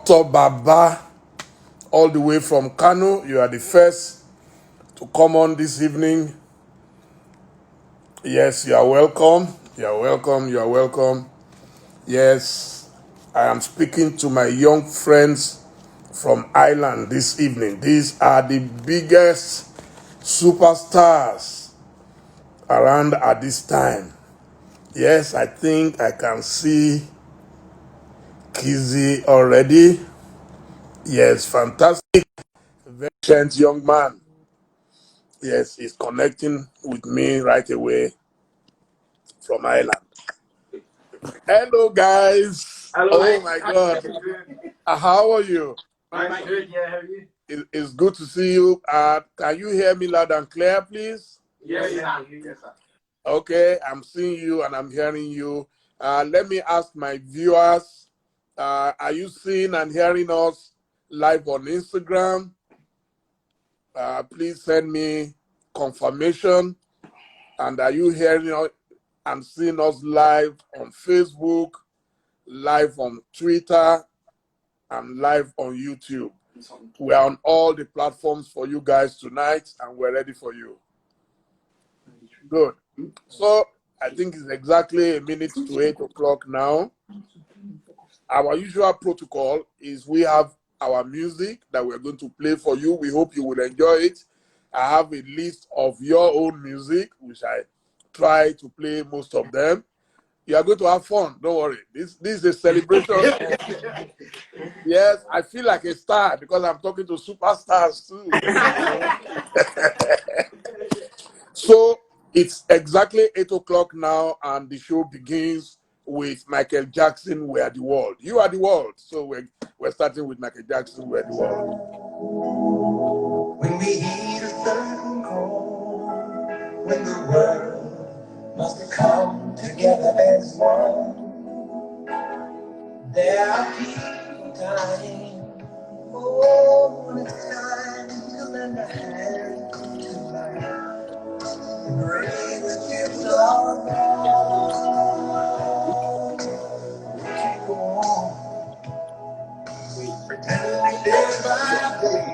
Dr. Baba, all the way from Kano. You are the first to come on this evening. Yes, you are welcome. You are welcome. You are welcome. Yes, I am speaking to my young friends from Ireland this evening. These are the biggest superstars around at this time. Yes, I think I can see Kizzy already. Yes, fantastic. Very gentle young man. Yes, he's connecting with me right away from Ireland. Hello, guys. Hello, Oh mate. my God. How are you? I'm good, yeah, how are you? It's good to see you. Can you hear me loud and clear, please? Yes, sir. Okay, I'm seeing you and I'm hearing you. Let me ask my viewers, are you seeing and hearing us live on Instagram? Please send me confirmation. And are you hearing us and seeing us live on Facebook, live on Twitter, and live on YouTube? We're on all the platforms for you guys tonight, and we're ready for you. Good. So I think it's exactly a minute to 8 o'clock now. Our usual protocol is we have our music that we're going to play for you. We hope you will enjoy it. I have a list of your own music, which I try to play most of them. You are going to have fun. Don't worry. This is a celebration. Yes, I feel like a star because I'm talking to superstars too. So it's exactly 8 o'clock now, and the show begins with Michael Jackson, "We Are the World." You are the world. So we're starting with Michael Jackson, "We Are the World." When we hear a certain call, when the world must come together as one, there are people dying. Oh, when it's time to lend a hand to life, the greatest gifts are gone. We can't go on pretending day by day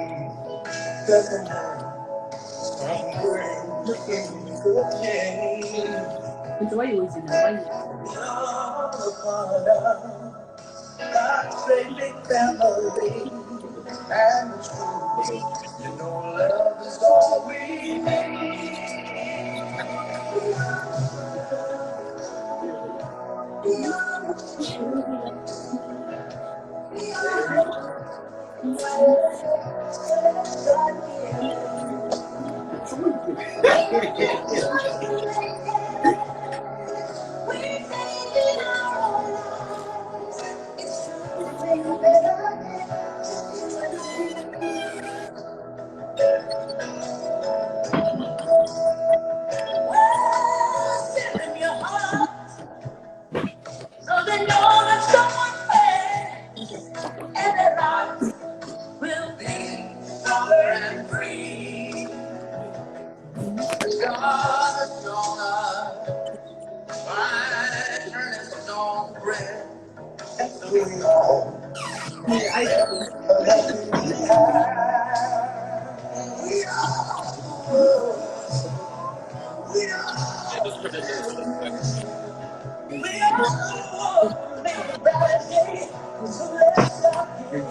doesn't matter. We're looking for change. All a part of God's saving family. And the truth, you know, love is all we so they know that someone there and their lives will be stronger and free. God has shown us by turning stone bread. So we all make a better day. So let's stop giving.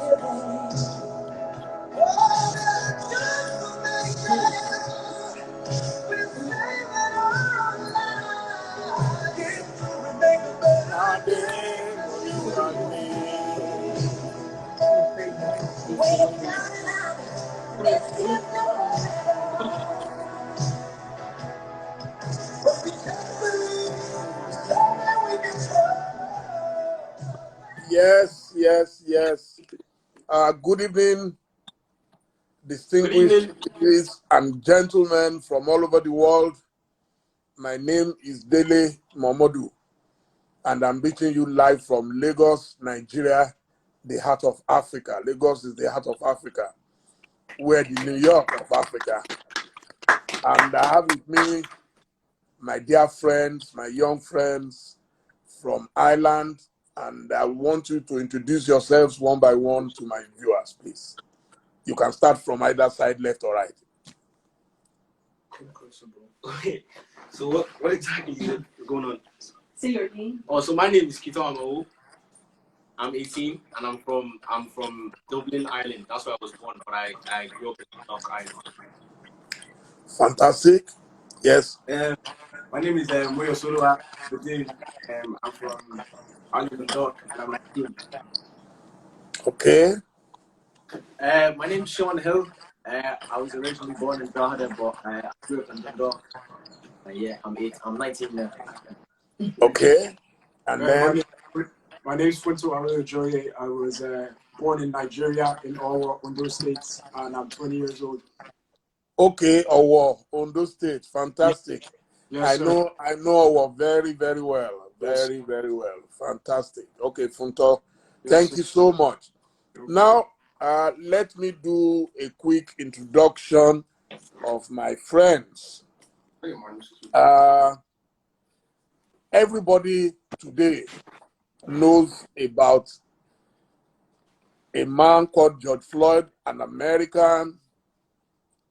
Oh, just to make sure we're saving our lives. We make a better day for you and me. Wait down now. Let's get Yes, yes, yes. Good evening, distinguished ladies and gentlemen from all over the world. My name is Dele Momodu, and I'm reaching you live from Lagos, Nigeria, the heart of Africa. Lagos is the heart of Africa. We're the New York of Africa. And I have with me my dear friends, my young friends from Ireland And I want you to introduce yourselves one by one to my viewers, please. You can start from either side, left or right. Okay. So what exactly is going on? Say your name. Oh, so my name is Kiitan. Amao. I'm 18 and I'm from Dublin, Ireland. That's where I was born, but I grew up in North Ireland. Fantastic. Yes. My name is Moyo Badun. I'm from Ireland and Dock, and I'm 19. Okay. My name's Sean Hill. I was originally born in Drogheda, but I grew up in Dundalk. Yeah, I'm 19 now. Okay. And then My name's Funto Joye. I was born in Nigeria in Owo, Ondo State, and I'm 20 years old. okay, Owo, Ondo State. Fantastic. Yes, I know Owo very, very well. Yes. Very, very well. Fantastic. Okay, Funto. Yes, Thank sir. you so much. Now, let me do a quick introduction of my friends. Everybody today knows about a man called George Floyd, an American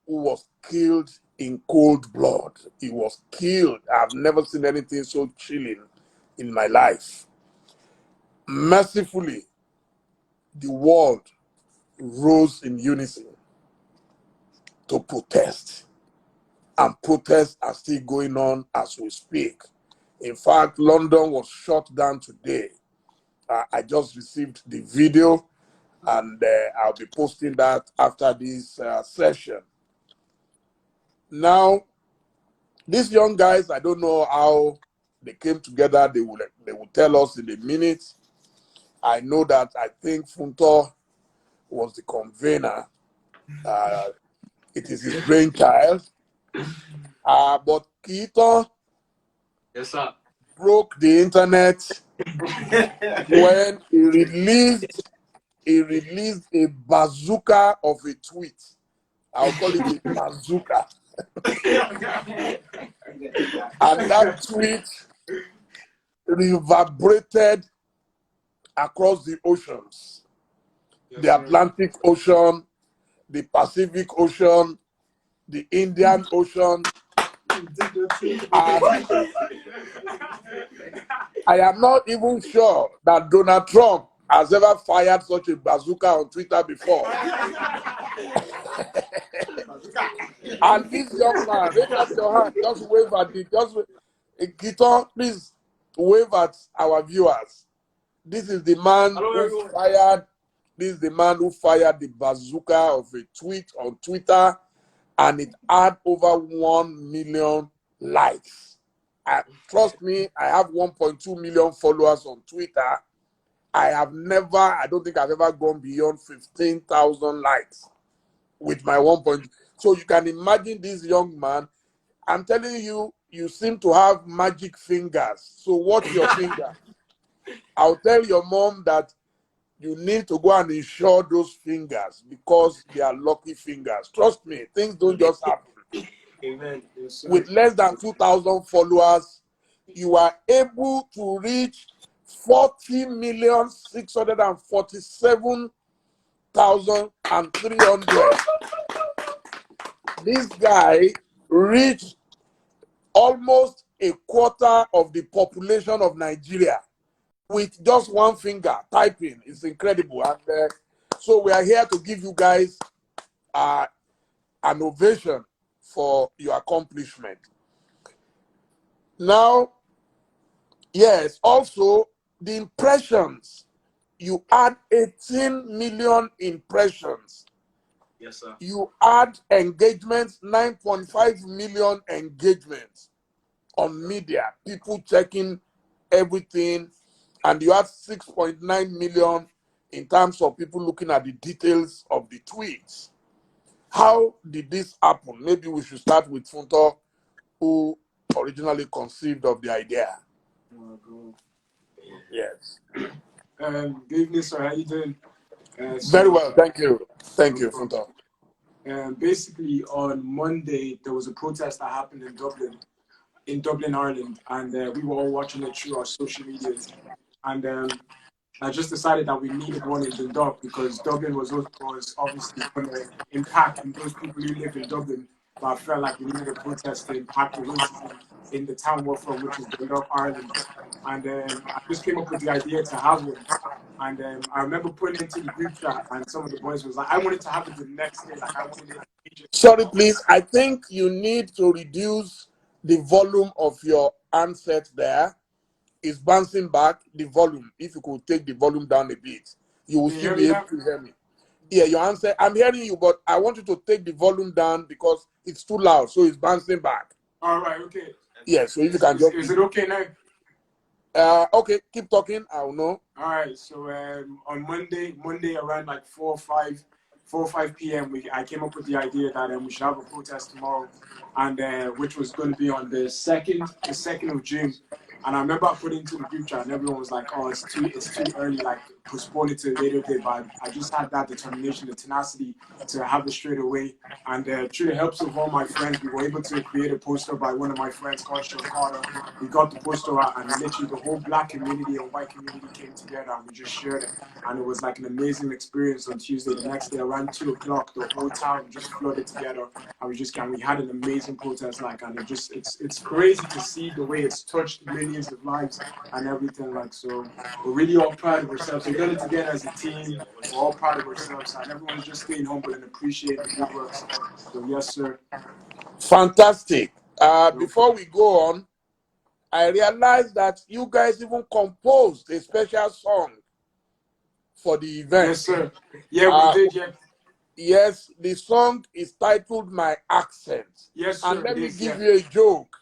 who was killed in cold blood. He was killed. I've never seen anything so chilling in my life. Mercifully, the world rose in unison to protest. And protests are still going on as we speak. In fact, London was shut down today. I just received the video, and I'll be posting that after this session. Now, these young guys, I don't know how they came together. They will tell us in a minute. I know that I think Funto was the convener. It is his brainchild. But Kiitan, Yes, sir. broke the internet when he released a bazooka of a tweet. I'll call it a bazooka. And that tweet reverberated across the oceans. Yes, The sir. Atlantic Ocean, the Pacific Ocean, the Indian Ocean. And I am not even sure that Donald Trump has ever fired such a bazooka on Twitter before. And this young man, raise up your hand, just wave at it. Kiitan, please wave at our viewers. This is the man who fired. This is the man who fired the bazooka of a tweet on Twitter, and it had over 1 million likes. Trust me, I have 1.2 million followers on Twitter. I don't think I've ever gone beyond 15,000 likes with my 1. So you can imagine this young man. I'm telling you, you seem to have magic fingers. So watch your finger. I'll tell your mom that you need to go and insure those fingers because they are lucky fingers. Trust me, things don't just happen. Amen. Yes, With less than 2,000 followers, you are able to reach 40,647,300. This guy reached almost a quarter of the population of Nigeria with just one finger typing. It's incredible. And so we are here to give you guys an ovation for your accomplishment. Now, yes, also the impressions. You had 18 million impressions. Yes, sir. You had engagements, 9.5 million engagements on media, people checking everything, and you had 6.9 million in terms of people looking at the details of the tweets. How did this happen? Maybe we should start with Funto, who originally conceived of the idea. Yes. Good evening, sir. How you doing? Very well, thank you. Thank you, Funto. Basically, on Monday, there was a protest that happened in Dublin, Ireland, and we were all watching it through our social medias. and I just decided that we needed one in Dundalk because Dublin was obviously going to impact those people who live in Dublin. But I felt like we needed a protest to impact the racism in the town we're from, which is Dundalk, Ireland. And I just came up with the idea to have one. And I remember putting it into the group chat, and some of the boys was like, I wanted to have it the next day. Like, I wanted it immediately. Sorry, please. I think you need to reduce the volume of your handset there. It's bouncing back, the volume. If you could take the volume down a bit, you will still be able to hear me. Yeah, your answer. I'm hearing you, but I want you to take the volume down because it's too loud, so it's bouncing back. All right, okay. Yeah, so if you can just... Is it okay now? Okay, keep talking. I will know. All right, so on Monday around like 4 or 5 p.m., I came up with the idea that we should have a protest tomorrow, and which was going to be on the 2nd of June. And I remember I put it into the group chat, and everyone was like, "Oh, it's too early. Like, postpone it to a later date." But I just had that determination, the tenacity to have it straight away. And through the helps of all my friends, we were able to create a poster by one of my friends called Sean Carter. We got the poster out, and literally the whole Black community and white community came together, and we just shared it. And it was like an amazing experience on Tuesday. The next day, around 2 o'clock, the whole town just flooded together, and we had an amazing protest. Like, and it's crazy to see the way it's touched millions of lives and everything. Like, so we're really all proud of ourselves. We've done it together as a team. We're all proud of ourselves, and everyone's just staying humble and appreciating the good work. So yes, sir. Fantastic. Before we go on, I realized that you guys even composed a special song for the event. Yes, sir. Yeah, we did. Yeah. Yes, the song is titled "My Accent." Yes, sir. And let me give you a joke.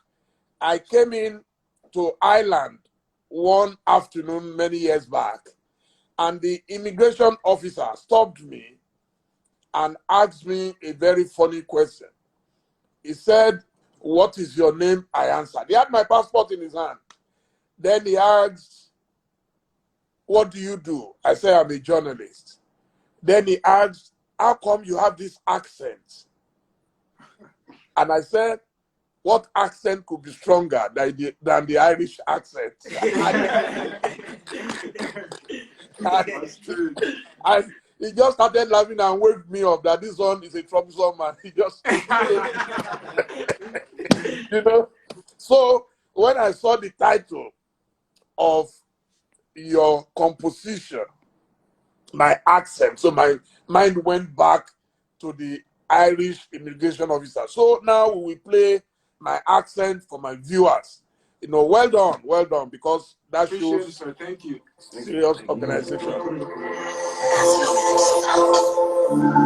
I came in to Ireland one afternoon many years back, and the immigration officer stopped me and asked me a very funny question. He said, "What is your name?" I answered. He had my passport in his hand. Then he asked, "What do you do?" I said, "I'm a journalist." Then he asked, "How come you have this accent?" And I said, "What accent could be stronger than the Irish accent?" And he just started laughing and waved me off that this one is a troublesome man. He just, you know. So when I saw the title of your composition, "My Accent," so my mind went back to the Irish immigration officer. So now we will play "My Accent" for my viewers. You know, well done, because that shows it, sir. Thank you. Serious organization.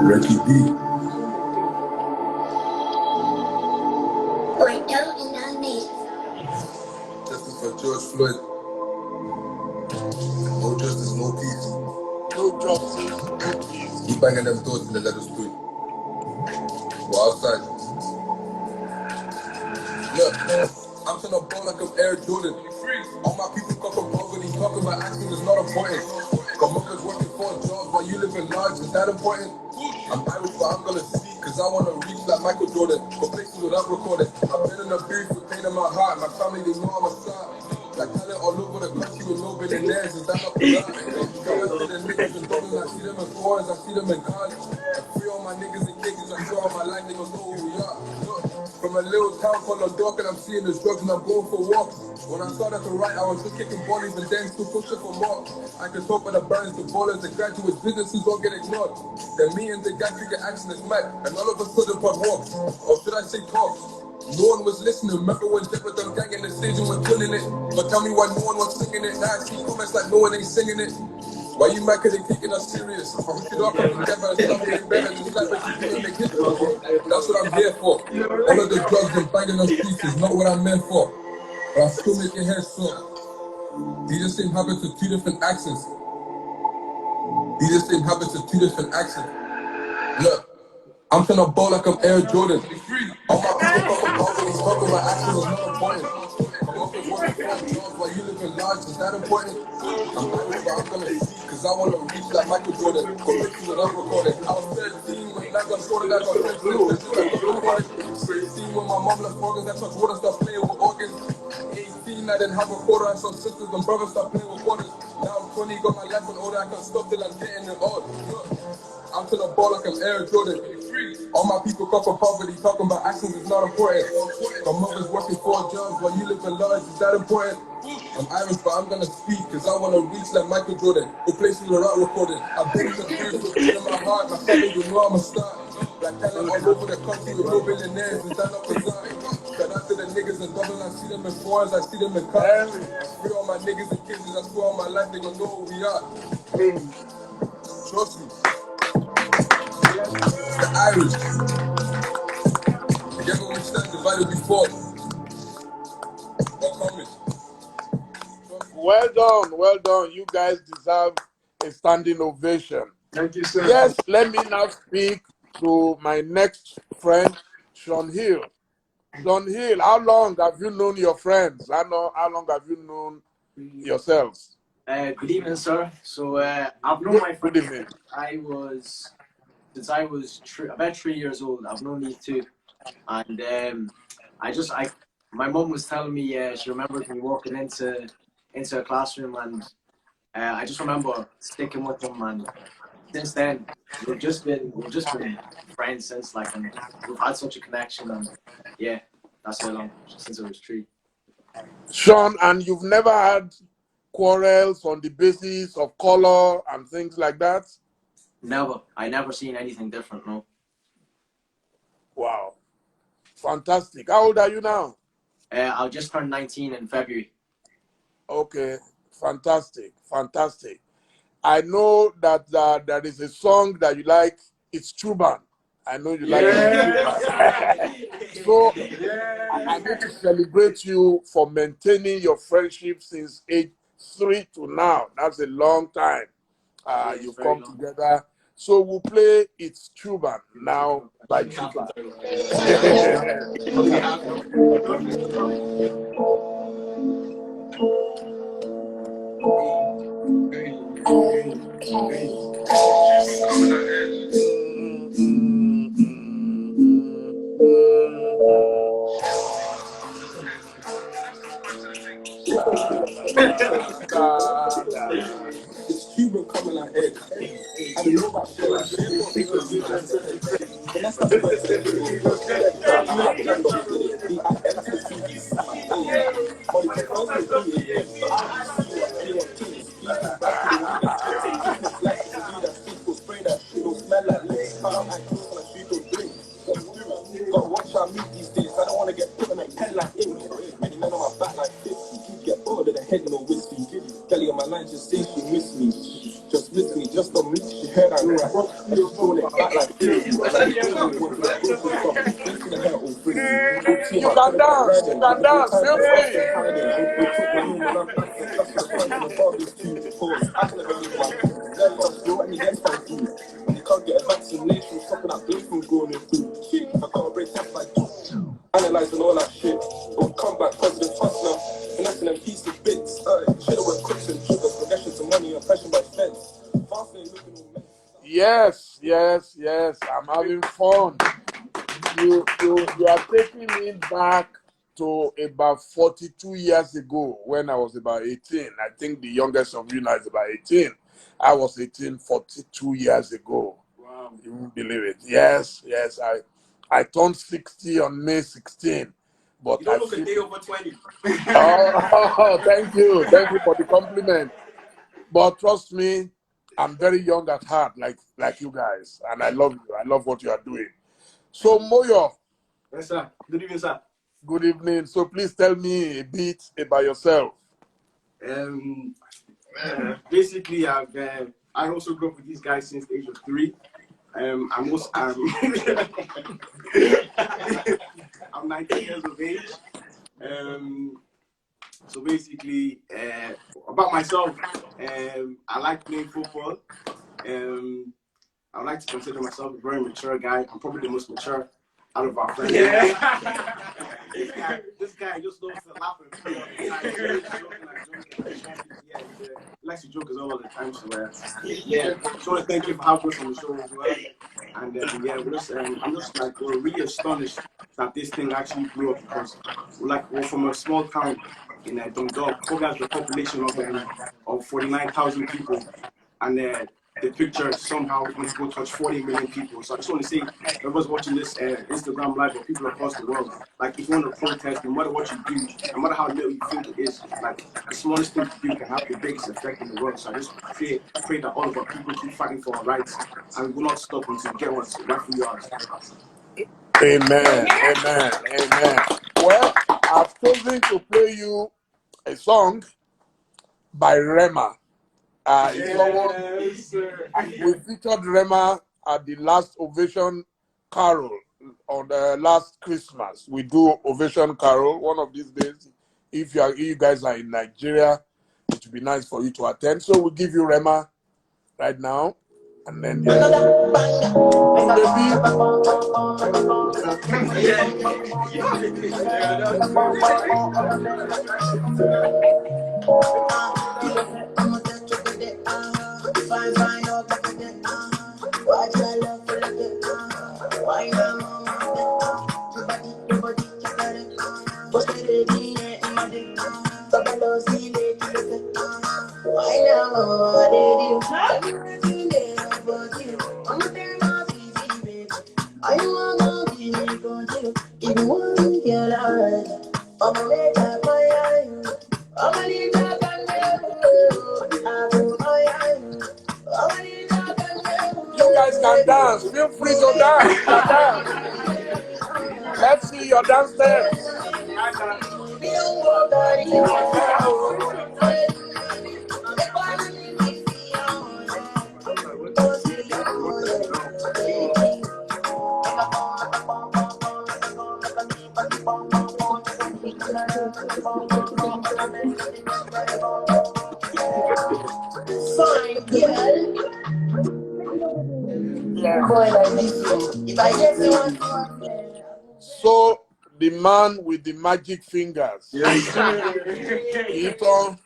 Ricky B. Justice for George Floyd. No justice, no peace. No justice, no peace. Keep banging them doors and they let us through. We're outside. Look, I'm trying to ball like I'm Air Jordan. All my people come from poverty, talking about acting is not important. Got mothers working 4 jobs while you live in large, is that important? I'm Irish, but I'm gonna speak, cause I wanna reach like Michael Jordan. Go places without recording. I've been in a beef with pain in my heart. My family, they know I'm a star. Like talent all over the country with no billionaires, is that not the lie? The niggas in Dublin, I see them in foreigns, I see them in cars. I free all my niggas and niggas, I show all my life, niggas know who we are. From a little town called Dundalk, and I'm seeing the drugs and I'm going for walks. When I started to write, I was just kicking bodies and then still pushing for more. I can talk about the burns, the ballers, the graduates, businesses don't get ignored. The meetings, the guys figure action is mad, and all of a sudden pod walks. Or should I say talks? No one was listening. Remember when Jeff with them gang in the stage and we're killing it? But tell me why no one was singing it. Now I see comments like no one ain't singing it. Why you mad cause they taking us serious? We should all come together and stop getting better. Just like what you do and make history. That's what I'm here for. All of the drugs and banging on streets is not what I'm meant for. But I still make your head sore. These the same habits with 2 different accents. These the same habits with 2 different accents. Look, I'm trying to ball like I'm Air Jordan. All my people come from poverty, talking about action is not important. I'm often working 4 jobs while you live in large, is that important? I'm Irish, but I'm gonna see, cause I wanna reach like Michael Jordan. Go pictures without recording. I was 13 when I got sorted, I got friends with it, just like recording. 16 when my mom left organs, I touched water, start playing with organs. 18 16, I didn't have a quarter. I saw sisters and brothers start playing with quarters. Now I'm 20, got my life in order. I can't stop till I'm getting it all. I'm to the ball like I'm Air Jordan. All my people come from poverty, talking about actions is not important. My mother's working 4 jobs while you live in large, is that important? I'm Irish, but I'm gonna speak, cause I wanna reach like Michael Jordan. Go places without recording. I've been in the booth, so in my heart, my family will know I'm a star. Black talent all over the country with no billionaires, is that not bizarre? Shout out to the niggas in Dublin, I see them in fours, I see them in cars. I free all my niggas and kids, I swear all my life, they gon' know who we are. Trust me. The Irish. Together we stand, divided we fall. We're coming. Well done, well done. You guys deserve a standing ovation. Thank you, sir. Yes, let me now speak to my next friend, Sean Hill. Sean Hill, how long have you known your friends? How long have you known yourselves? Good evening, sir. So I've known my friend. Good evening. Since I was about 3 years old. I've known these two, and my mom was telling me she remembered me walking into a classroom, and I just remember sticking with them, and since then we've just been friends since, like, and we've had such a connection, and yeah, that's how long, since I was 3. Sean, and you've never had quarrels on the basis of color and things like that? Never. I never seen anything different, no. Wow. Fantastic. How old are you now? I'll just turn 19 in February. Okay. Fantastic. Fantastic. I know that there is a song that you like. It's Chuban. I know you like it. So I need to celebrate you for maintaining your friendship since age 3 to now. That's a long time. You've come together. So we'll play It's Chuban now by Chuban. It's Cuban coming like egg. I don't know about shit like shit. When I started to say gotta watch how I meet these days. I don't wanna get put in a pen like English. Many men on my back like 50. Keep get bored of the head, no whiskey. Dele on my line just say she miss me. Just miss me, just don't miss. She heard I know I just throw it back like 50. You can dance, feel free. You can't get a vaccination, stopping that blood from going through. I can't break up like analyzing all that shit. But come back, positive fast now. Finessing them piece of bits. Should've went quips and sugars, progression to money, oppression by feds. Yes, yes, yes. I'm having fun. You are taking me back to about 42 years ago when I was about 18. I think the youngest of you now is about 18. I was 18 42 years ago. Wow. You won't believe it. Yes, yes. I turned 60 on May 16. But you don't look a day over 20. Oh, thank you. Thank you for the compliment. But trust me, I'm very young at heart, like you guys. And I love you. I love what you are doing. So, Moyo. Yes, sir. Good evening, sir. Good evening. So please tell me a bit about yourself. Basically, I also grew up with these guys since the age of 3. I'm 19 years of age. So basically, about myself, I like playing football. I like to consider myself a very mature guy. I'm probably the most mature out of our friends. Yeah. This guy just loves to laugh at me. He likes to joke as well all the time. So yeah, just want to thank you for having us on the show as well. And yeah, I'm just like, we're really astonished that this thing actually blew up, because we're from a small town in Dundalk. Koga has the population of 49,000 people, and the picture somehow went to go touch 40 million people. So I just want to say, whoever's watching this Instagram live or people across the world, like if you want to protest, no matter what you do, no matter how little you think it is, like the smallest thing you do can have the biggest effect in the world. So I just pray that all of our people keep fighting for our rights, and we will not stop until we get what's rightfully ours. Amen. Amen. Amen. Well, I've chosen to play you a song by Rema. Yes, sir. We featured Rema at the last Ovation Carol on the last Christmas. We do Ovation Carol one of these days. If you guys are in Nigeria, it would be nice for you to attend. So we'll give you Rema right now. And then you guys can dance. Feel free to dance. Let's see your dance steps. So the man with the magic fingers. Kiitan.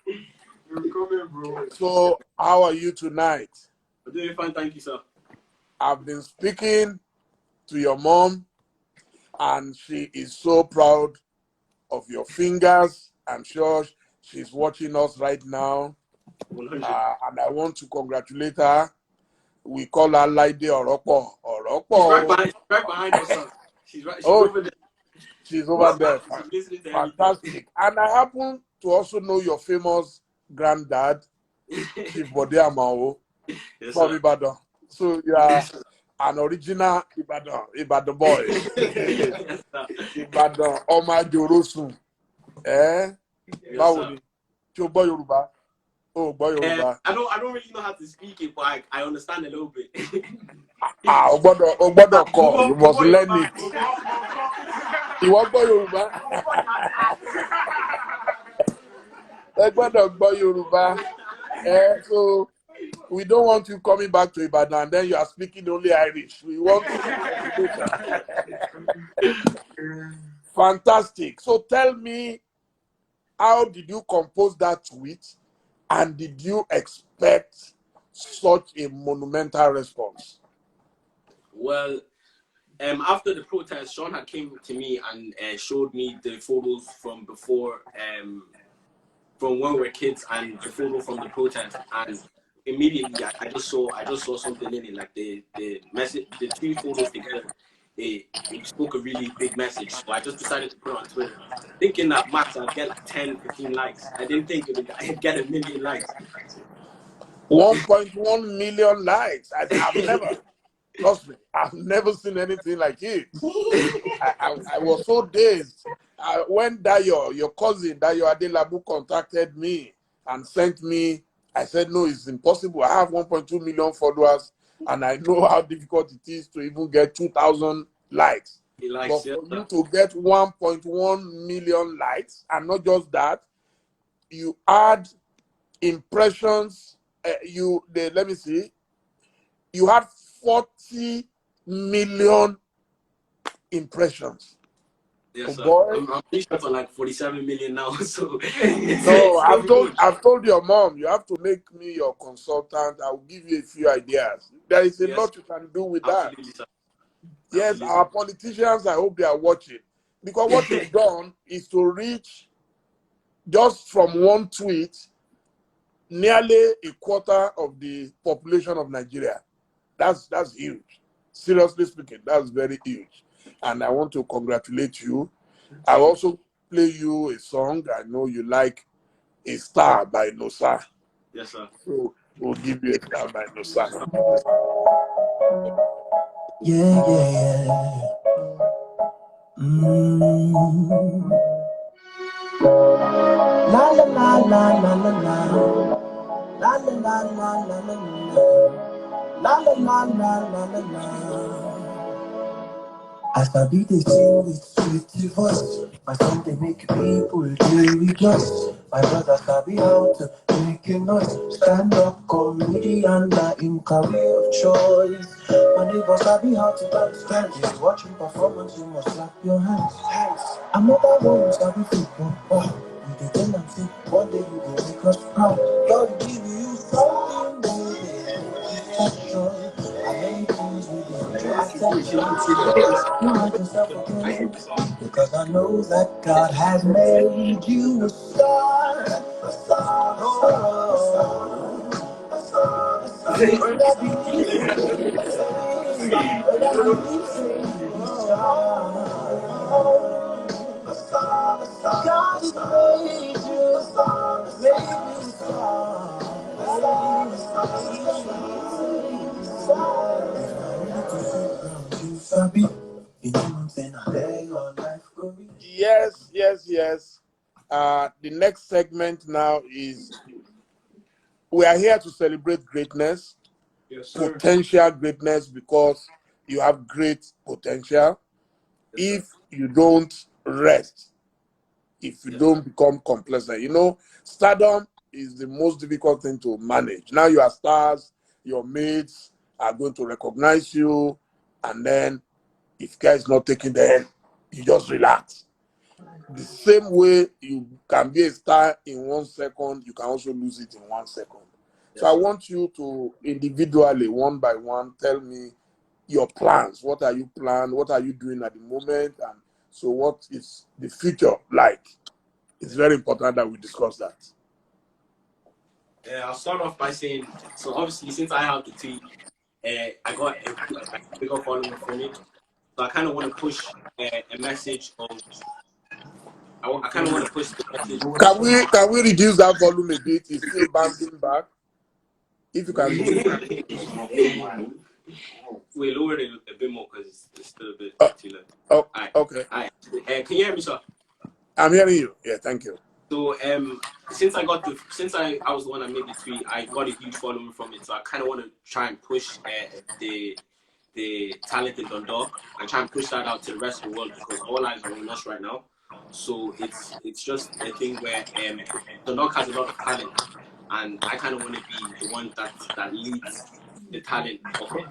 So how are you tonight? I'm doing fine, thank you, sir. I've been speaking to your mom, and she is so proud of your fingers. I'm sure she's watching us right now. And I want to congratulate her. We call her Lady Oropo. She's right behind us, sir. She's over there. She's over there. Fantastic. And I happen to also know your famous granddad, Chief Amao, from Ibadan. So you are an original Ibadan boy. Ibadan Oma Jorosun. Báwo ni? Ṣé o gbọ́ Yorùbá? Oh, boy, Yorùbá. I don't really know how to speak it, but I understand a little bit. O gbọ́dọ̀ kọ́. You must learn it. Ìwọ gbọ́ Yorùbá. Ẹ gbọ́dọ̀ gbọ́ Yorùbá. So we don't want you coming back to Ibadan and then you are speaking only Irish. We want Fantastic. So tell me, how did you compose that tweet? And did you expect such a monumental response? Well, after the protest, Sean had came to me and showed me the photos from before, from when we were kids, and the photo from the protest. And immediately, I just saw something in it, like the message, the three photos together. It spoke a really big message. So I just decided to put it on Twitter, thinking that max I'd get like 10, 15 likes. I didn't think I'd get 1 million likes. 1.1 million likes. I've never, trust me, I've never seen anything like it. I was so dazed. When Dayo, your cousin, Dayo Adelabu, contacted me and sent me, I said, no, it's impossible. I have 1.2 million followers, and I know how difficult it is to even get 2,000 likes. But for you to get 1.1 million likes, and not just that, you add impressions. Let me see. You had 40 million impressions. Yes, sir. I'm pretty sure for like 47 million now. So no, I've told your mom you have to make me your consultant. I will give you a few ideas. There is a lot you can do with that. Sir. Yes, our politicians, I hope they are watching, because what you've done is to reach just from one tweet, nearly a quarter of the population of Nigeria. That's huge. Seriously speaking, that's very huge. And I want to congratulate you. I also play you a song. I know you like A Star by Nosa. Yes, sir. So we'll give you A Star by Nosa. Yeah, yeah, yeah. La la la la la la la. La la la la la la la. La la la la la la la. As I be the sing with sweet voice, my song they make people they rejoice. My brothers I be out to make a noise. Stand up comedian in career of choice. My neighbors I be out to dance trenches. Watching performance, you must clap your hands. I'm not that one, I be football. Oh, you did tell them say one day you go make us proud. God give you something good, passion. I many things with your attention. You hide yourself again because I know that God has made you a star. A star, oh, a star, a star. That believe in that believe in a star, a star. God has made you a star, made you a star. Yes, yes, yes. The next segment now is we are here to celebrate greatness, potential greatness, because you have great potential. If you don't rest, if you don't become complacent, you know, stardom is the most difficult thing to manage. Now you are stars, your mates are going to recognize you, and then if care is not taken, then you just relax. The same way you can be a star in 1 second, you can also lose it in 1 second. So I want you to individually, one by one, tell me your plans. What are you planning? What are you doing at the moment? And so what is the future like? It's very important that we discuss that. I'll start off by saying, so obviously since I have the tweet, I got a bigger following from it. So I kind of want to push a message of, I kind of want to push the message. Can we reduce that volume a bit? It's still bouncing back. If you can reduce it. We lowered it a bit more because it's still a bit too low. Oh, okay. All right. Can you hear me, sir? I'm hearing you. Yeah, thank you. So since I was the one that made the tweet, I got a huge following from it. So I kind of want to try and push the talent in Dundalk and try and push that out to the rest of the world, because all eyes are on us right now. So it's just a thing where Dundalk has a lot of talent, and I kind of want to be the one that leads the talent,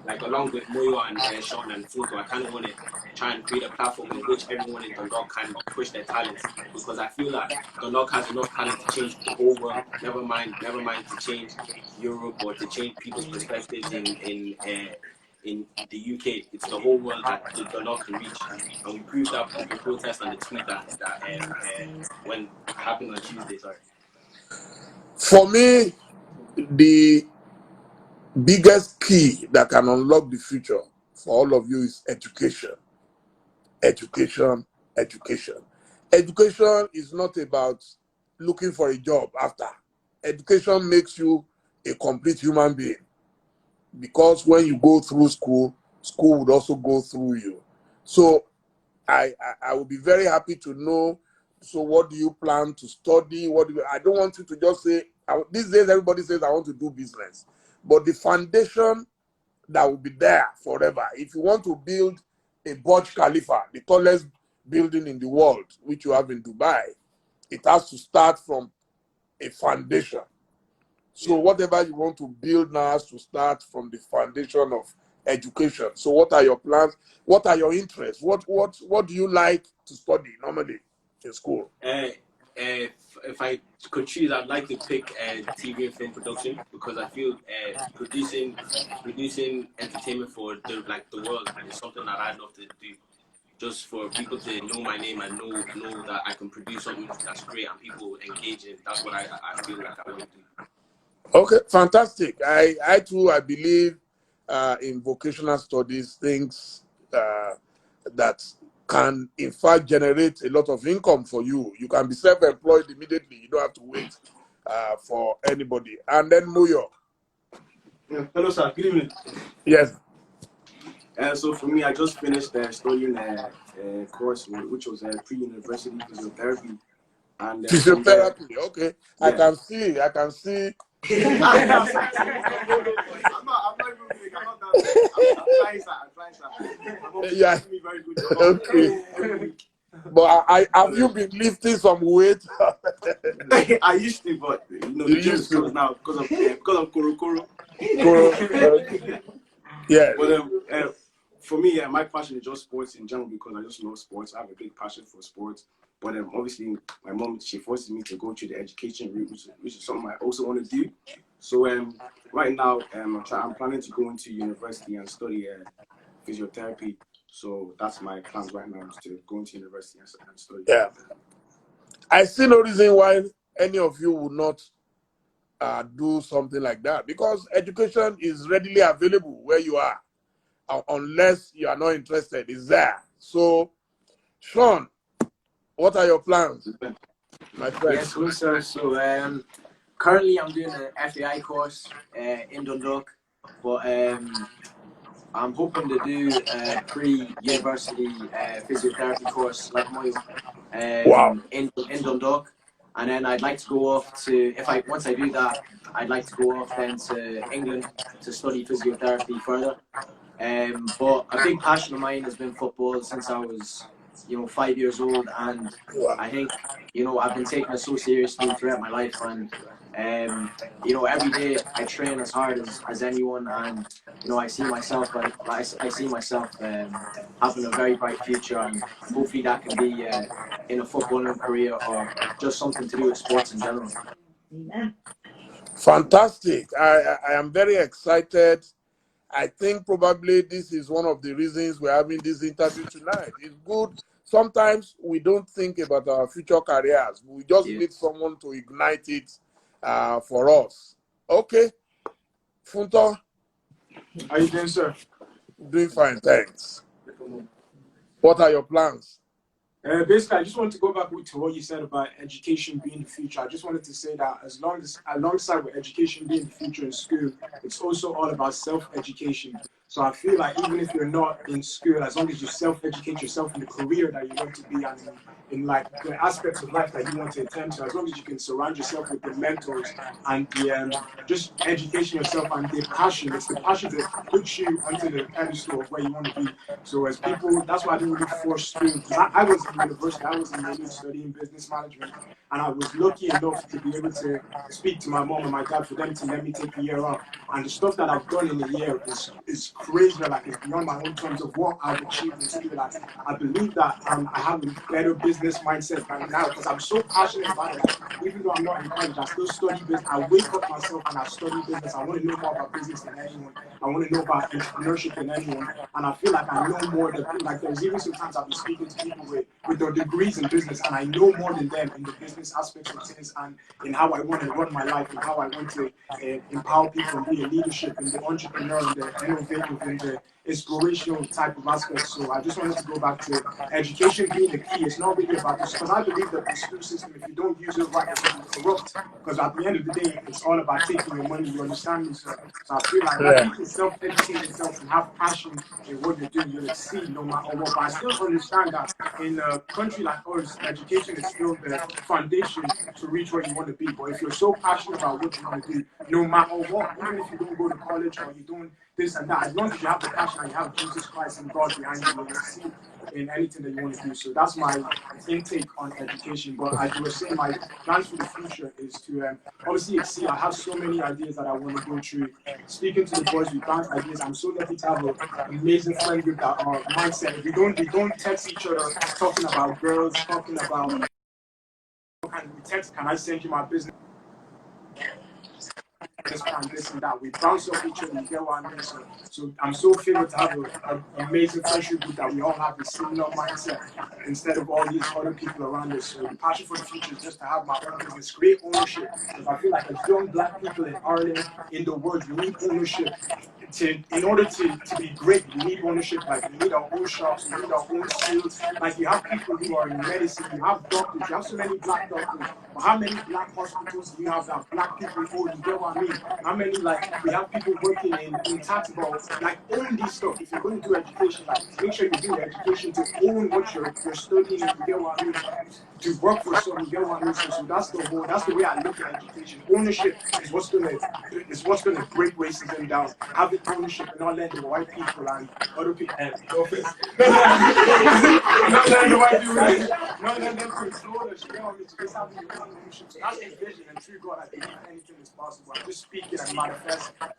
like along with Moyo and Sean and Funko. I kind of want to try and create a platform in which everyone in Dundalk can push their talents, because I feel that Dundalk has enough talent to change the whole world. Never mind to change Europe or to change people's perspectives in the UK. It's the whole world that the Dundalk can reach, and we proved that with the protest and the tweet that when happened on Tuesday. Sorry. For me, the biggest key that can unlock the future for all of you is education. Education, education. Education is not about looking for a job after. Education makes you a complete human being, because when you go through school, school would also go through you. So I would be very happy to know. So what do you plan to study? I don't want you to just say, these days everybody says I want to do business, but the foundation that will be there forever. If you want to build a Burj Khalifa, the tallest building in the world, which you have in Dubai, it has to start from a foundation. So whatever you want to build now has to start from the foundation of education. So what are your plans? What are your interests? What do you like to study normally in school? If I could choose, I'd like to pick TV and film production, because I feel producing entertainment for the world is something that I'd love to do. just for people to know my name and know that I can produce something that's great and people engage in. That's what I feel like I want to do. Okay, fantastic. I too, I believe in vocational studies, things that can in fact generate a lot of income for you. You can be self-employed immediately. You don't have to wait for anybody. And then Moyo. Yeah. Hello, sir. Good evening. Yes. So for me, I just finished studying a course which was pre-university physiotherapy, and from there, Physiotherapy. Okay. yeah. I can see. I'm not even big. I'm not that. I'm trying, sir. Yeah. Me very good. Okay. Every week. But have you been lifting some weight? I used to, but you know, You the gym is used to. closed now because of Koro. Yeah. But for me, my passion is just sports in general because I just love sports. I have a big passion for sports. But obviously, my mom, she forces me to go through the education route, which is something I also want to do. So right now, I'm planning to go into university and study physiotherapy. So that's my plans right now, is to go into university and study. Yeah. I see no reason why any of you would not do something like that, because education is readily available where you are, unless you are not interested. It's there. So, Sean, what are your plans, my friend? Yes, hello, sir. So currently I'm doing an FAI course in Dundalk, but I'm hoping to do a pre-university physiotherapy course like Moyo Wow. in Dundalk, and then I'd like to go off to, once I do that, I'd like to go off then to England to study physiotherapy further. But a big passion of mine has been football since I was 5 years old, and I think I've been taking it so seriously throughout my life, and every day I train as hard as anyone, and I see myself having a very bright future, and hopefully that can be in a footballing career or just something to do with sports in general. Amen. Fantastic. I am very excited. I think probably this is one of the reasons we're having this interview tonight. It's good. Sometimes we don't think about our future careers. We just need someone to ignite it for us. Okay. Funto? How you doing, sir? Doing fine, thanks. What are your plans? Basically, I just want to go back to what you said about education being the future. I just wanted to say that alongside with education being the future in school, it's also all about self-education. So I feel like even if you're not in school, as long as you self-educate yourself in the career that you want to be and in like the aspects of life that you want to attend to, as long as you can surround yourself with the mentors and the just education yourself and the passion. It's the passion that puts you onto the pedestal of where you want to be. So as people, that's why I didn't really force school, because I was in university, I was in Moyo studying business management, and I was lucky enough to be able to speak to my mom and my dad for them to let me take a year off. And the stuff that I've done in a year is crazy, like it's beyond my own terms of what I've achieved in school. Like I believe that I have a better business mindset than now because I'm so passionate about it. Like even though I'm not in college, I still study business. I wake up myself and I study business. I want to know more about business than anyone. I want to know about entrepreneurship than anyone. And I feel like I know more than, like there's even sometimes I've been speaking to people with their degrees in business, and I know more than them in the business aspects of things and in how I want to run my life and how I want to empower people and be a leadership in the entrepreneur and the innovative and the inspirational type of aspects. So I just wanted to go back to education being the key. It's not really about this, because I believe that the school system, if you don't use it right, it can be corrupt. Because at the end of the day, it's all about taking your money. You understand me, sir? So I feel like when people self-educate themselves and have passion in what they do, you'll exceed no matter what. But I still understand that in a country like ours, education is still the foundation to reach where you want to be. But if you're so passionate about what you want to do, no matter what, even if you don't go to college or you don't this and that, as long as you have the passion and you have Jesus Christ and God behind you, you'll exceed in anything that you want to do. So that's my intake on education. But as you were saying, my plans for the future is to obviously exceed. I have so many ideas that I want to go through. Speaking to the boys, we bounce ideas. I'm so lucky to have an amazing friend group that are mindset. We don't text each other talking about girls, talking about we text, can I send you my business? this plan, this and that. We bounce off each other, you get what I mean? So I'm so favored to have an amazing friendship group that we all have a similar mindset instead of all these other people around us. So the passion for the future is just to have my own business, create ownership. Because I feel like as young Black people in Ireland, in the world, we need ownership. In order to be great, we need ownership. Like, we need our own shops, we need our own schools. Like, you have people who are in medicine, you have doctors, you have so many Black doctors. But how many Black hospitals do you have that Black people own? You get what I mean? How many, like, we have people working in tax, but like, own these stuff. If you're going to do education, like, make sure you do your education to own what you're studying. You get what I mean? To work for someone, you get what I mean? So that's the way I look at education. Ownership is what's gonna break racism down. Having ownership and not letting the white people and other people not letting the white people not letting them control us. You get what I mean? So just having your own ownership. So that's the vision, and through God I believe anything is possible. I'm just speaking and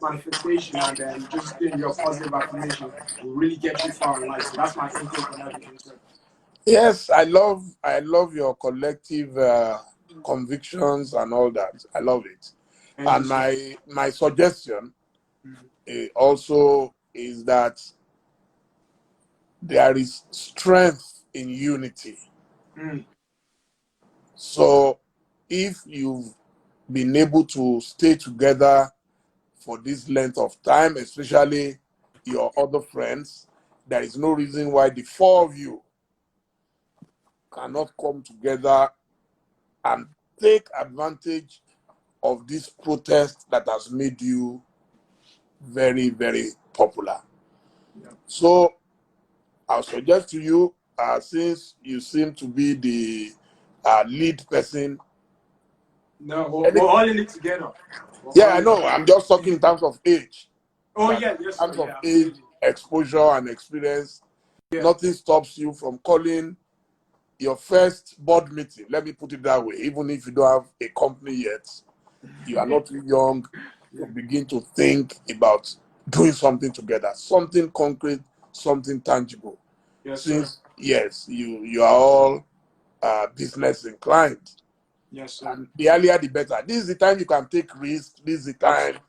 manifestation, and just doing your positive affirmation will really get you far in life. So that's my intake on everything, sir. Yes, I love your collective convictions and all that. I love it. And my suggestion also is that there is strength in unity. So if you've been able to stay together for this length of time, especially your other friends, there is no reason why the four of you cannot come together and take advantage of this protest that has made you very, very popular. So I'll suggest to you, since you seem to be the lead person. No, we're all in it together. I know. I'm just talking in terms of age. Oh, yeah, yes, in terms of age, exposure, and experience. Nothing stops you from calling your first board meeting. Let me put it that way. Even if you don't have a company yet, you are not too young to begin to think about doing something together, something concrete, something tangible. Since you are all business inclined. Yes, sir. And the earlier the better. This is the time you can take risks. This is the time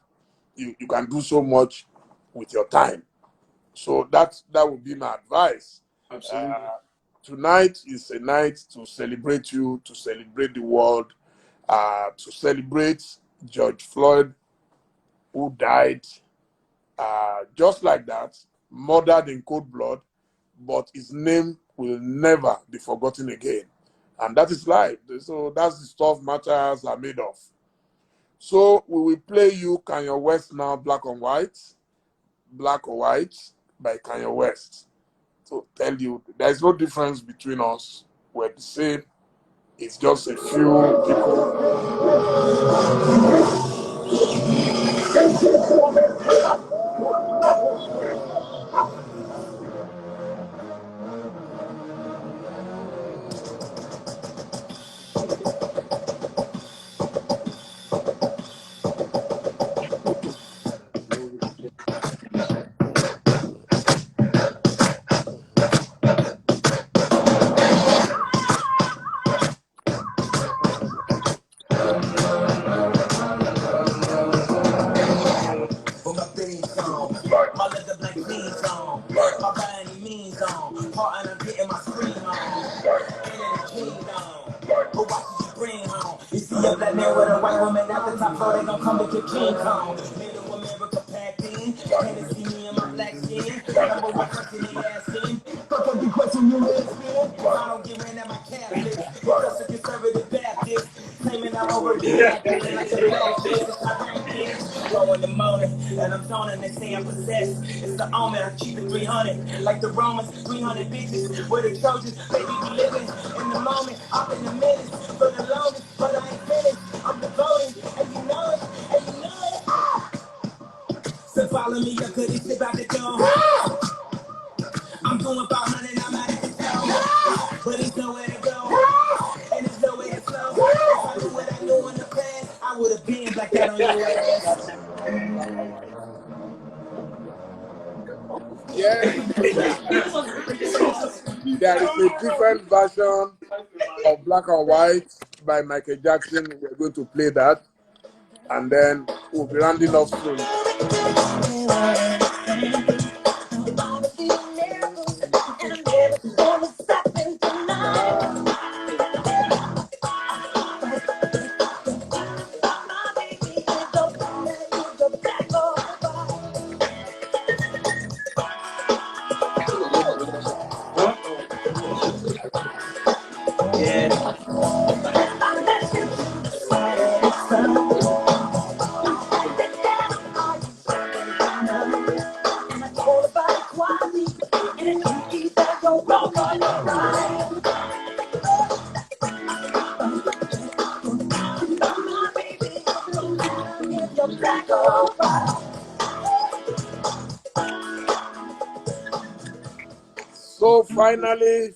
you can do so much with your time. So that would be my advice. Absolutely. Tonight is a night to celebrate you, to celebrate the world, to celebrate George Floyd, who died just like that, murdered in cold blood, but his name will never be forgotten again. And that is life. So that's the stuff matters are made of. So we will play you Kanye West now, Black or White by Kanye West. To tell you, there's no difference between us. We're the same. It's just a few people. My leather black jeans on, my body means on, part and I'm getting my screen on, and a jean on, but watch what you bring home. You see a black man with a white woman at the top floor, they gon' come to get King Kong. Middle America packed in, can't see me in my black skin, number one question they asking, fuck every question you ask me, I don't get ran at my Catholics, because a conservative Baptist, claiming I'm overreacting like the blackface, it's my grandkids, low in the morning, and I'm zoning, they say I'm possessed, it's the omen, I keep it 300, like the Romans, 300 bitches, where the Trojans, baby be living in the moment, up in the minutes, for the longest, but I ain't finished, I'm devoted, and you know it, and you know it, so follow me, I couldn't slip out the door, I'm doing 500, I'm out of control, but it's nowhere to go, and it's nowhere to flow, if I knew what I knew in the past, I would have been like that on your ass. Yes, there is a different version of Black or White by Michael Jackson. We're going to play that. and then we'll be rounding off soon. So finally,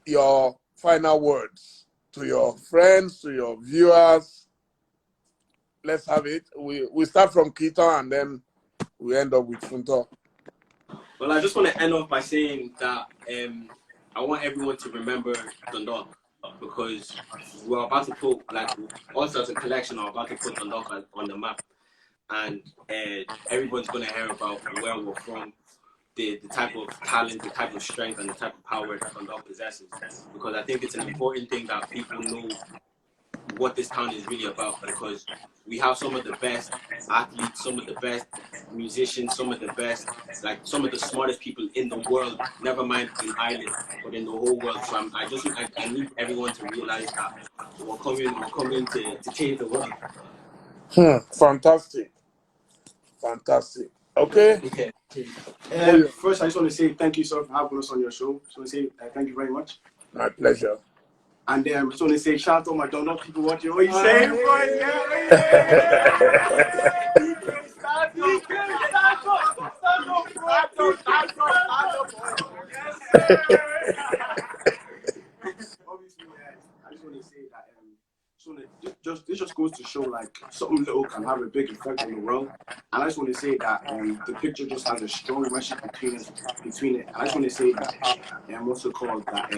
your final words to your friends, to your viewers. Let's have it. We start from Kiitan and then we end up with Funto. Well, I just want to end off by saying that I want everyone to remember Dundalk, because we're about to put, like, us as a collection are about to put Dundalk on the map, and everyone's going to hear about where we're from, the type of talent, the type of strength, and the type of power that Dundalk possesses. Because I think it's an important thing that people know what this town is really about, because we have some of the best athletes, some of the best musicians, some of the best, like, some of the smartest people in the world, never mind in Ireland, but in the whole world. So I need everyone to realize that we're coming to change the world. Fantastic. Okay. First, I just want to say thank you, sir, for having us on your show. Just want to say thank you very much. My pleasure. And then I just want to say shout out to all my Dundalk people watching. What you saying, boys? Obviously, I just want to say that this just goes to show, like, something little can have a big effect on the world. And I just want to say that the picture just has a strong message between it. And I just want to say that what's it called, that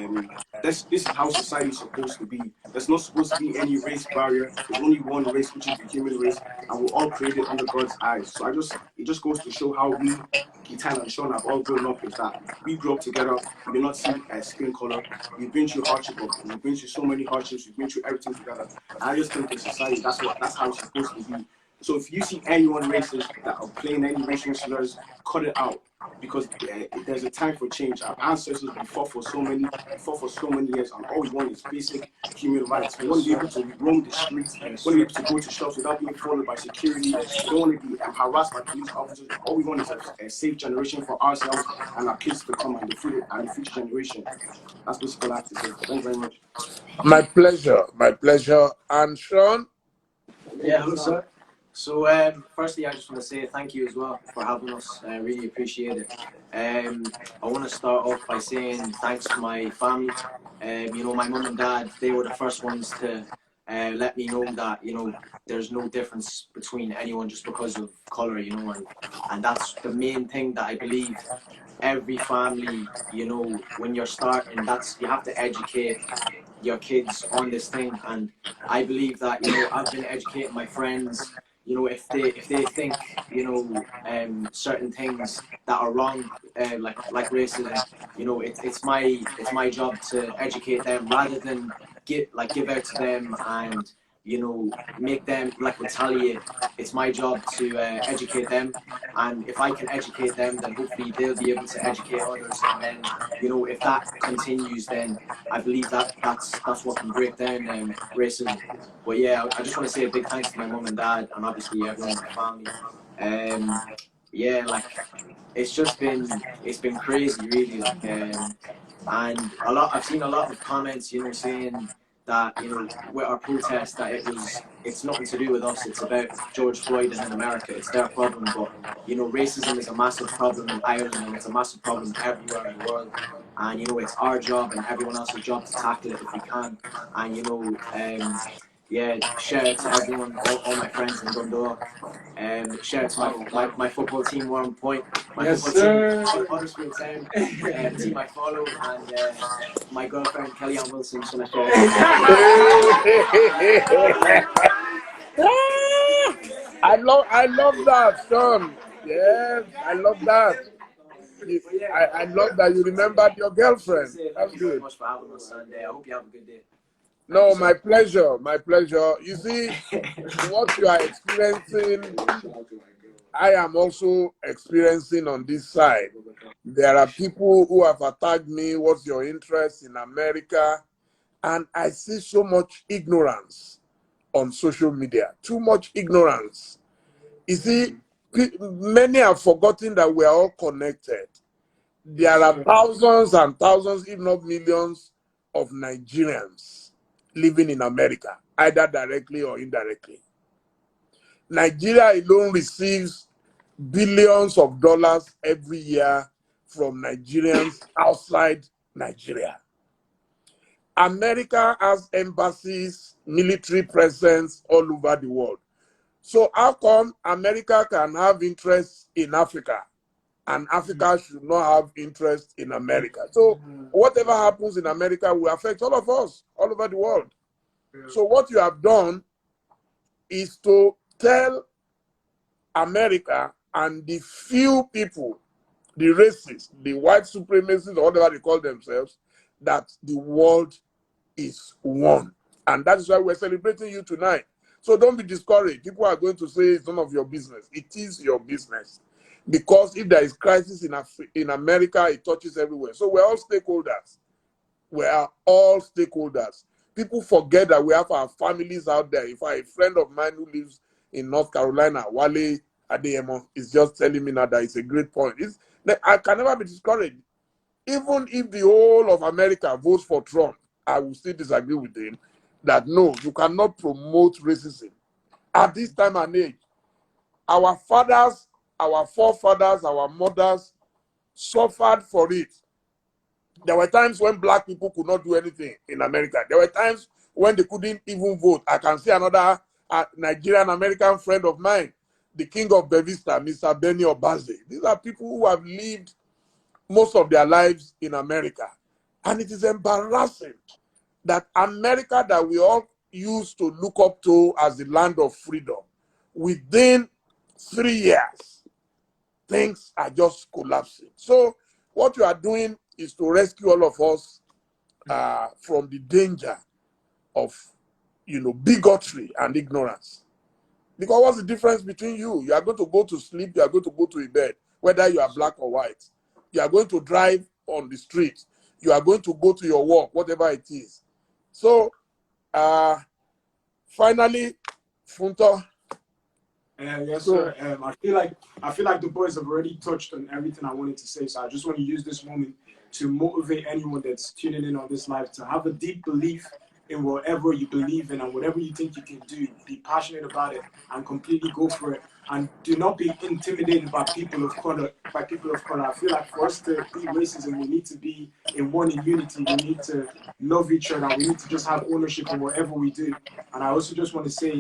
this is how society is supposed to be. There's not supposed to be any race barrier. There's only one race, which is the human race, and we're all created under God's eyes. So it just goes to show how we, Kiitan and Sean, have all grown up, is that we grew up together. We do not see skin color. We've been through hardship. We've been through so many hardships. We've been through everything together. And I just think in society, that's how it's supposed to be. So if you see anyone racist that are playing any racial slurs, cut it out, because there's a time for change. Our ancestors fought for so many years, and all we want is basic human rights. We want to be able to roam the streets. We want to be able to go to shops without being followed by security. We don't want to be harassed by police officers. All we want is a safe generation for ourselves and our kids to come, and the future generation. That's basically all I have to say. Thank you very much. My pleasure. And Sean? Yeah, hello, sir. So, firstly, I just want to say thank you as well for having us. I really appreciate it. I want to start off by saying thanks to my family. My mum and dad, they were the first ones to let me know that, there's no difference between anyone just because of colour, and that's the main thing that I believe every family, when you're starting, you have to educate your kids on this thing. And I believe that, I've been educating my friends, if they think, certain things that are wrong, like racism, it's my job to educate them rather than give out to them and make them retaliate. It's my job to educate them, and if I can educate them, then hopefully they'll be able to educate others, and then if that continues, then I believe that's what can break down racism. But yeah, I just want to say a big thanks to my mum and dad, and obviously everyone in my family. It's been crazy, really. And I've seen a lot of comments, saying that, with our protest, that it's nothing to do with us. It's about George Floyd and in America. It's their problem. But, racism is a massive problem in Ireland, and it's a massive problem everywhere in the world. And, it's our job and everyone else's job to tackle it if we can. And, yeah, shout out to everyone, all my friends in Dundalk. Shout out to my football team, We're on Point, my football team, Huddersfield Town, the team I follow, and my girlfriend Kellyanne Wilson. Just want to shout out. I love that, Sean. Yes, I love that. I love that you remembered your girlfriend. That's Thank you very good. much for having us, and I hope you have a good day. No, my pleasure. My pleasure. You see, what you are experiencing, I am also experiencing on this side. There are people who have attacked me. What's your interest in America? And I see so much ignorance on social media. Too much ignorance. You see, many have forgotten that we are all connected. There are thousands and thousands, if not millions, of Nigerians living in America, either directly or indirectly. Nigeria alone receives billions of dollars every year from Nigerians outside Nigeria. America has embassies, military presence all over the world. So how come America can have interest in Africa and Africa should not have interest in America? So whatever happens in America will affect all of us all over the world. So what you have done is to tell America and the few people, the racists, the white supremacists, or whatever they call themselves, that the world is one. And that is why we're celebrating you tonight. So don't be discouraged. People are going to say it's none of your business. It is your business. Because if there is crisis in America, it touches everywhere. So we're all stakeholders. We are all stakeholders. People forget that we have our families out there. If a friend of mine who lives in North Carolina, Wale Adeyemo, is just telling me now that it's a great point. I can never be discouraged. Even if the whole of America votes for Trump, I will still disagree with him that no, you cannot promote racism. At this time and age, our fathers, our forefathers, our mothers suffered for it. There were times when black people could not do anything in America. There were times when they couldn't even vote. I can see another Nigerian American friend of mine, the king of Bevista, Mr. Benny Obaze. These are people who have lived most of their lives in America. And it is embarrassing that America, that we all used to look up to as the land of freedom, within 3 years, things are just collapsing. So what you are doing is to rescue all of us from the danger of, bigotry and ignorance. Because what's the difference between you? You are going to go to sleep, you are going to go to a bed, whether you are black or white. You are going to drive on the street. You are going to go to your work, whatever it is. So, finally, Funto. Yes, sir. I feel like the boys have already touched on everything I wanted to say. So I just want to use this moment to motivate anyone that's tuning in on this live to have a deep belief in whatever you believe in and whatever you think you can do. Be passionate about it and completely go for it. And do not be intimidated by people of color. I feel like for us to beat racism, we need to be in one in unity. We need to love each other. We need to just have ownership in whatever we do. And I also just want to say,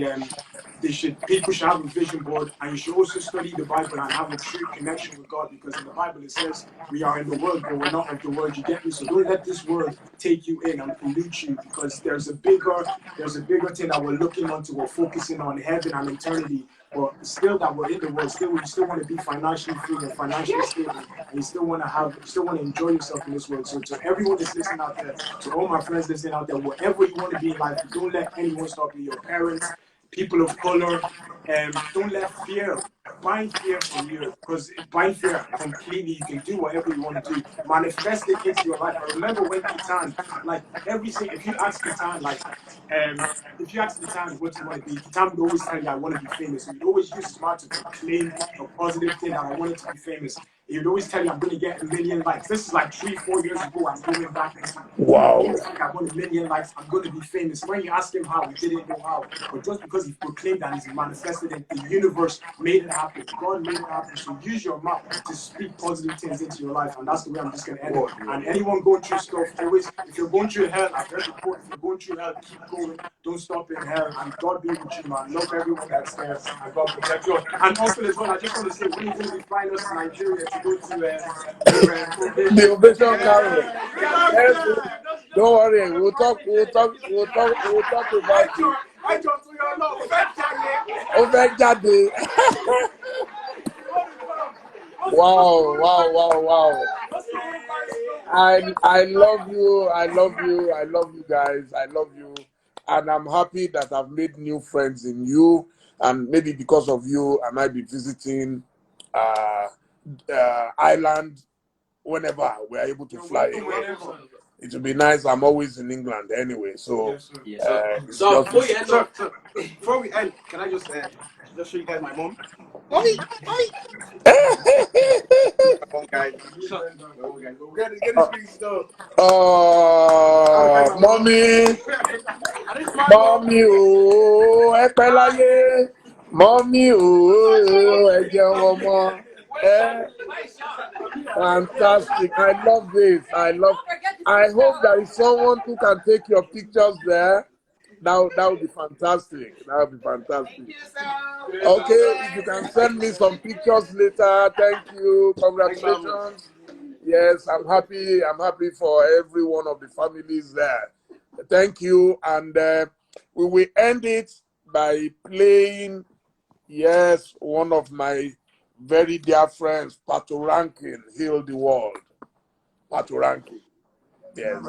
people should have a vision board, and you should also study the Bible and have a true connection with God, because in the Bible it says we are in the world, but we're not of the world. You get me? So don't let this world take you in and pollute you, because there's a bigger thing that we're looking onto. We're focusing on heaven and eternity, but still that we're in the world. Still, you still want to be financially free and financially stable, and you still want to enjoy yourself in this world. So to everyone that's listening out there, to all my friends listening out there, wherever you want to be in life, don't let anyone stop you. Your parents, people of color, don't let fear bind fear from you, because bind fear completely. You can do whatever you want to do, manifest it into your life. I remember when Kiitan, like if you ask Kiitan, if you ask Kiitan what you want to be, Kiitan would always tell you, I want to be famous. So he'd always use his mouth to proclaim a positive thing, that I wanted to be famous. He'd always tell you, I'm going to get 1 million likes. This is like 3-4 years ago. I'm going back into. Wow. He always tell you, I want 1 million likes. I'm going to be famous. When you ask him how, he didn't know how. But just because he proclaimed that, he's manifested it. The universe made it happen. God made it happen. So use your mouth to speak positive things into your life. And that's the way I'm just going to end it. And anyone going through stuff, always, if you're going through hell, I've heard the quote, if you're going through hell, keep going. Don't stop in hell. And God be with you, man. Love everyone that's there. And God protect you. And also as well, I just want to say, when are you going to be flying us to Nigeria to go to your ovation? The ovation carol. Yes, don't worry. We'll talk about it. Ovejade. Wow. I love you. I love you guys. I love you. And I'm happy that I've made new friends in you. And maybe because of you, I might be visiting Ireland whenever we're able to fly away. It will be nice. I'm always in England anyway. So, before we end, can I just show you guys my mom? Mommy! One guy. Get this big stuff. Mommy, oh, mommy, oh, fantastic. I love this. I hope there is someone who can take your pictures there. That would be fantastic. Okay, if you can send me some pictures later, thank you. Congratulations. Yes, I'm happy. I'm happy for every one of the families there. Thank you. And we will end it by playing, yes, one of my very dear friends, Pato Rankin, Heal the World. Pato Rankin. Yes.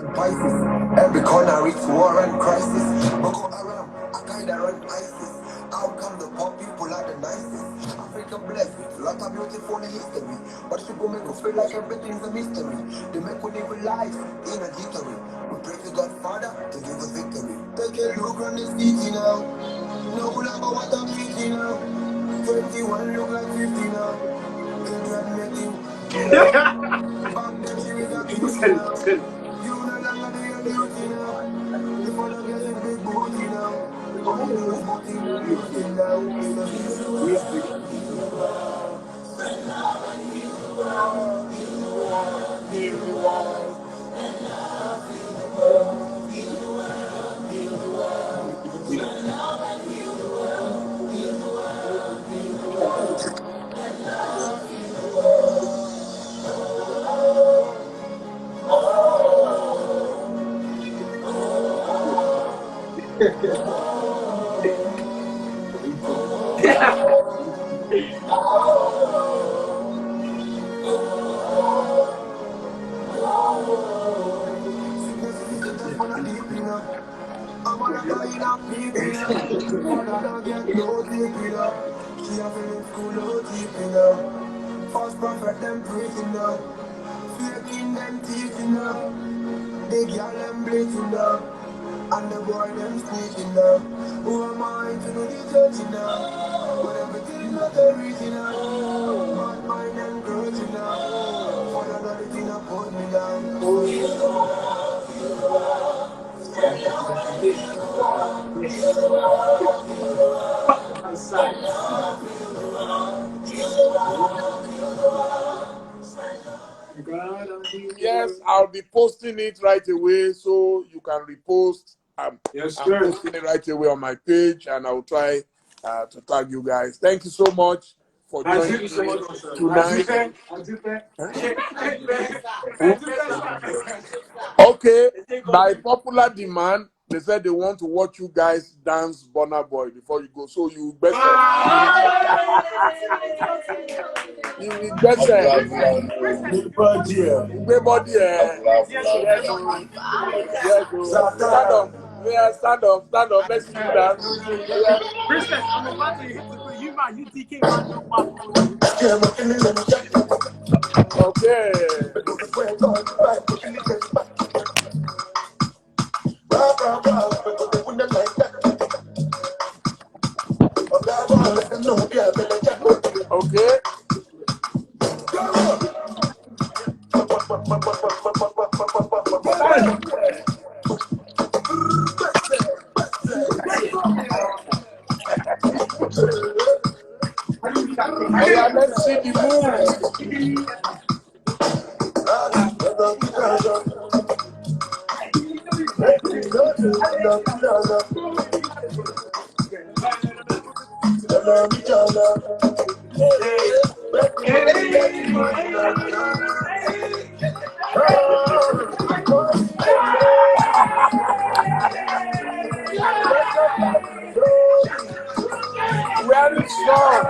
Every corner it's war and crisis. Boko Haram, Al-Qaeda run ISIS. How come the poor people are the nicest? Africa blessed with a lot of beautiful history. But people make us feel like everything's a mystery. They make we live life in a jittery. We pray to God Father to give us victory. Take a look on this city now. No longer what I'm teaching now. 21 look like 50 now. England making. Back then she was a beauty now. You no longer do your duty now. You follow getting big booty now. All you do is booty now. False prophet them preaching now. Faking them teaching now. Big y'all them bleaching now. And the boy them sneaking now. Who am I to do the judging now? But everything is not original. Bad mind and grudging now. For another thing I put me down. Yes, I'll be posting it right away so you can repost. Yes, I'm sir. posting it right away on my page, and I'll try to tag you guys. Thank you so much for joining me tonight. Okay, by popular demand, they said they want to watch you guys dance Burna Boy before you go. So you best. You best. Everybody, stand up. Let's see that. Princess, I'm about to hit the you man, you DK man, no man. Okay. Okay. Oh yeah, let's see the moves. Where is from?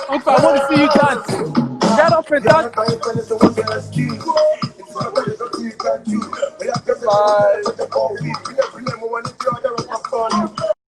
Uncle, I want to see you dance. Get up and dance. Bye.